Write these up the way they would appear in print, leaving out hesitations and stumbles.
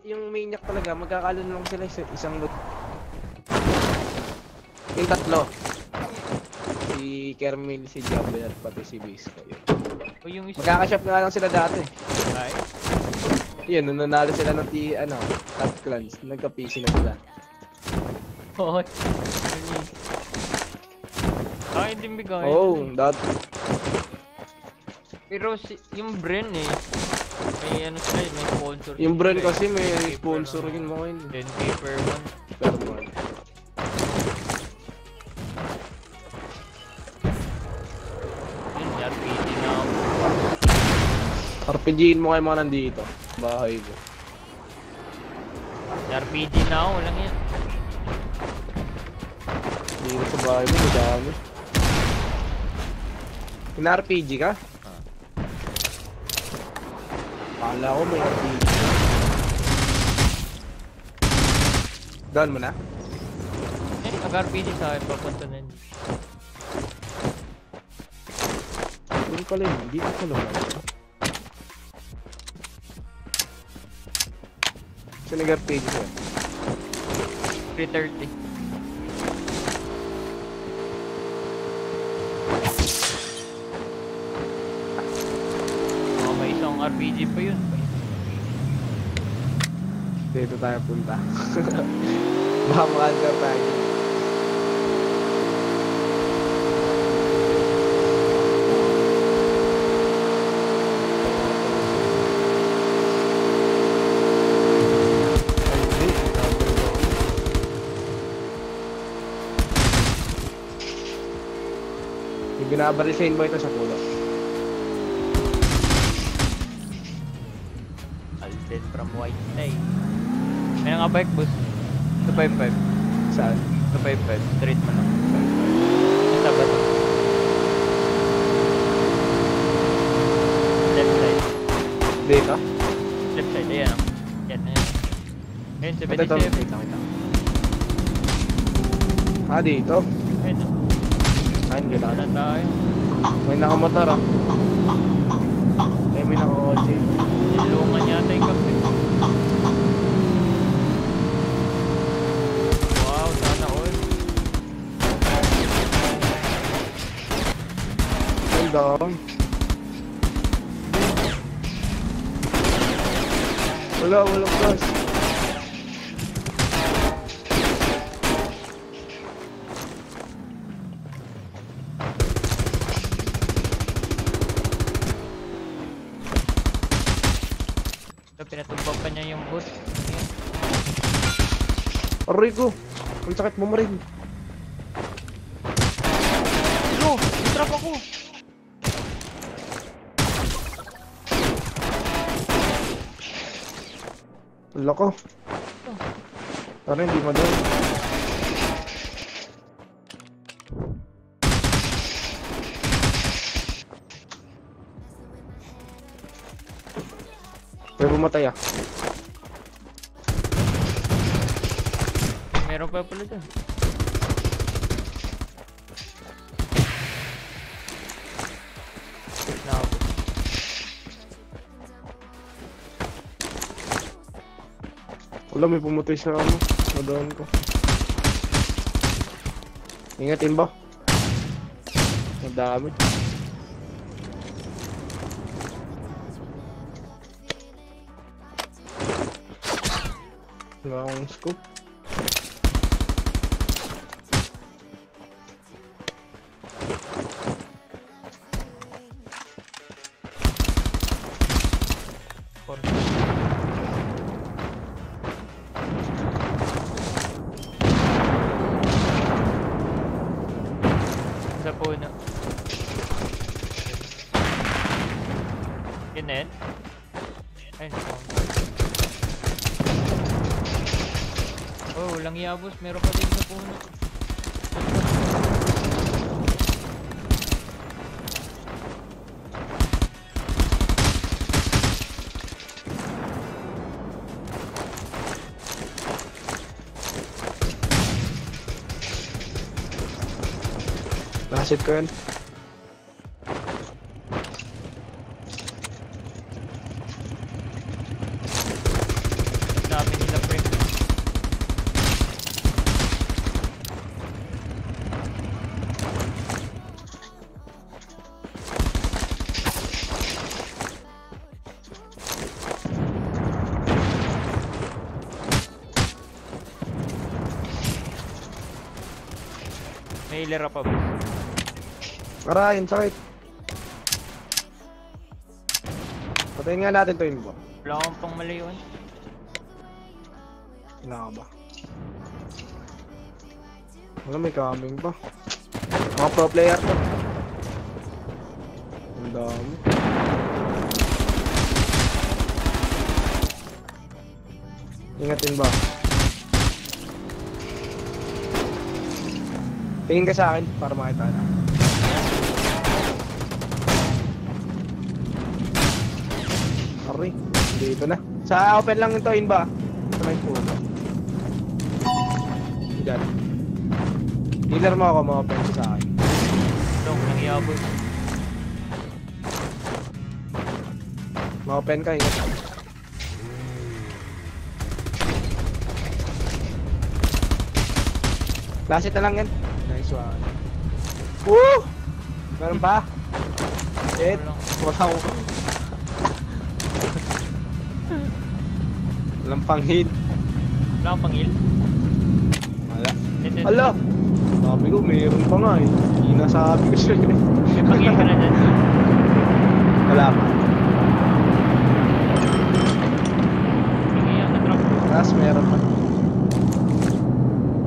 Yung maniac talaga, magkakaroon lang sila isang loot. Yung tatlo. Si Kermil, si Jabber, at pati si Bisco. O yung isa. Magkakashop nga lang sila dati. Ay. Yun, nung nanalo sila ng Top Clans, nagka-PC na sila. Oo. Ay, hindi bigay. Oo, dati. Pero yung Bren eh, may ano sila, may sponsor. Yung Bren kasi may sponsor rin mo yun. 10k per month. Per month. Yun, RPG na ako. RPGin mo kayo mga nandito. Bahay mo. RPG na ako, walang yan. Dito sa bahay mo, madami. Pina-RPG ka? Akala ko may RPG. Doon mo na? Eh, nag-RPG sa akin, papunta na yun. Doon pala yun, dito pala yun. Saan nag-RPG ka? 330. May isang RPG pa yun. Dito tayo punta. Baka maka-answer tayo. Yung binabarisin mo ito sa pulo. Alden from White Tay. May nga bike boss. 255. Saan? 255. Straight man lang. Isa ba ito? Left side. Dito? Left side. Ayan o. Yan. Ayun, 77. Ah, dito? Ayun o. Ayun, gila Wala tayo. May nakamotor ah. May naka-OG. Nilungan yata yung kape. Wow, sana all. Hold on. Walang gas. Pinatumbang pa niya yung boss. Aray ko. Ang sakit mo marin. Hello! Trap ako! Wala ko. Parang hindi madal. May bumatay ah. Meron pa pala dyan. Wala, may pumatay sa ano. Madaan ko. Ingatin ba? Madami. Wala akong scope. Sa puno. Yun na yun? Ayun, oh, walang yabos. Meron pa din sa puno. Nakasit ko yan. May hilera pa, boss. Arahin, sakit. Patayin nga natin to yun po. Wala akong pang malayuan. Wala ka ba? Wala, may coming pa. Mga pro player to. Ang dami. Ingatin ba? Tingin ka sa akin para makita na. Sorry, dito na. Sa open lang ito, in ba? Sa may puno. Diyan. Healer mo ako, ma-open sa akin. Dong, nangyabot. Ma-open ka, ingat. Last na lang yan. Nice one. Woo! Meron pa? Shit. Wow. Walang pang-hit. Wala akong pang heal. Wala. Ito. Hala! Sabi ko, mayroon pa nga eh. Hindi nasabi ko siya. May pang heal ka na dyan. Wala pa. Hindi yan na-drop. Tapos meron pa.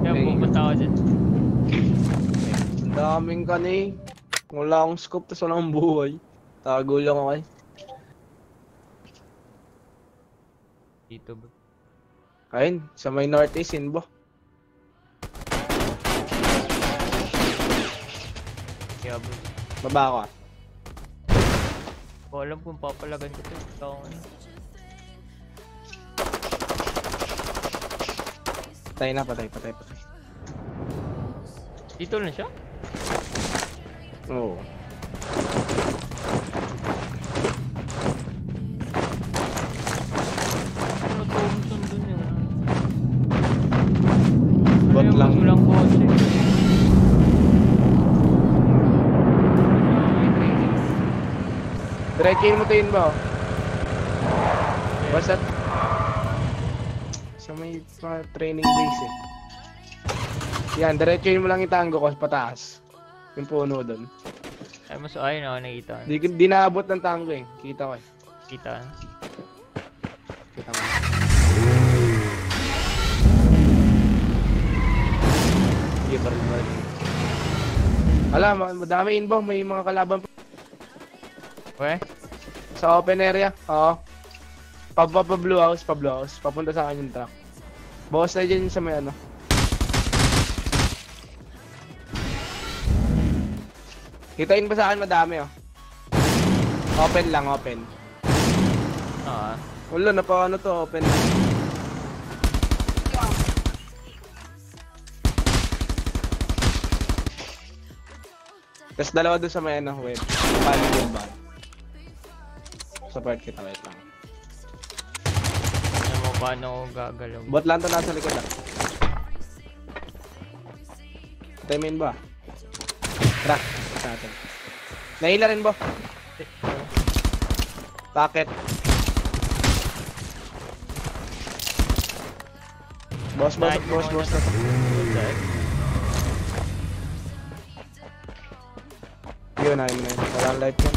Kaya Okay. pupunta ako dyan. Ang daming ka na eh. Wala akong scope, tapos wala akong buhay. Tago lang ako eh. Dito ba? Ayun, sa may northeast yun ba? Kaya boss. Baba ako ah. Ko alam kung papalagan ko to. Ito ako ano. Patay na, patay. Dito na siya? Oo. Ano Thompson dun yun? Bot Ano yun, lang. boss? Walang kotse. Diretsahin mo to yun ba? Basta sa may training base eh. Yan, diretsahin mo lang yung tango ko pataas. Yung puno doon. Ay, mas ayun ako nakita. Di naabot ng tango eh. Kita ko eh. Kita. Kita mo. Sige, baril. Alam, madami inbound. May mga kalaban pa. We? Sa open area. Oo. Blue house. Papunta sa akin yung truck. Bawas na dyan sa may ano. Kitain ba sa akin madami oh. Open lang, open. Oo. Wala na pa ano to, open. Tapos dalawa doon sa may ano, web. Paano yun ba? Support kita, wait lang. Alam mo paano ako gagalaw. Bot lang to nasa likod ah. Timein ba? Crack sa atin. Nahila rin ba? Packet. Boss. Yun, ayun na yun. Walang life yan.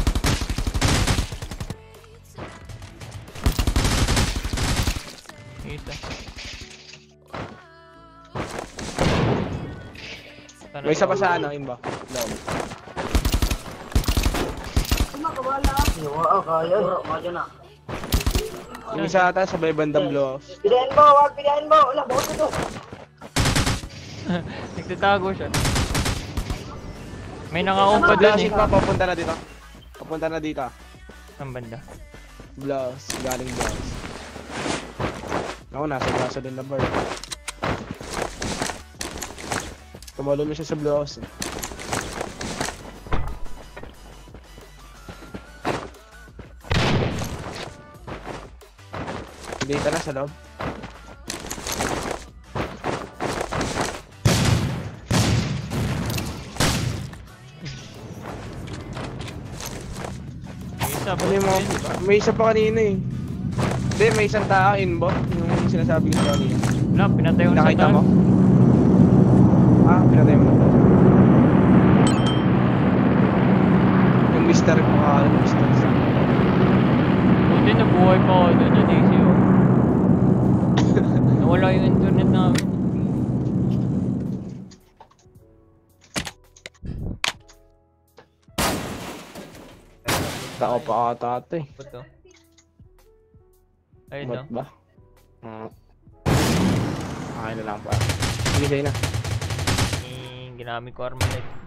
Kita. May isa pa sa ano, yun ba? Loob. Yung isa ata sa may bandang blue house. Pidahin mo, wag pidahin mo. Wala, bakit ito? Nagtatago siya. May nakaumpa dun eh. Flashing pa, papunta na dito. Papunta na dito. Ang banda. Blue house, galing blue house. Ako, nasa braso din na bird. Tumalo na siya sa blue house eh. Dito na sa loob. May isa pa kanina eh. Hindi, may isang tao inbot. Yung sinasabi ko kanina. Wala, pinatay ko sa Nakita taas. mo? Ah, pinatay mo na. Mister ko Mister. Buti nabuhay pa ako doon na DCO. Nawala yung internet namin. Tao pa ata ito eh. Ba't to? Ayun Ba't no? ba? Okay na lang pa. Sige, sa'yo na. Ginamit ko armalite.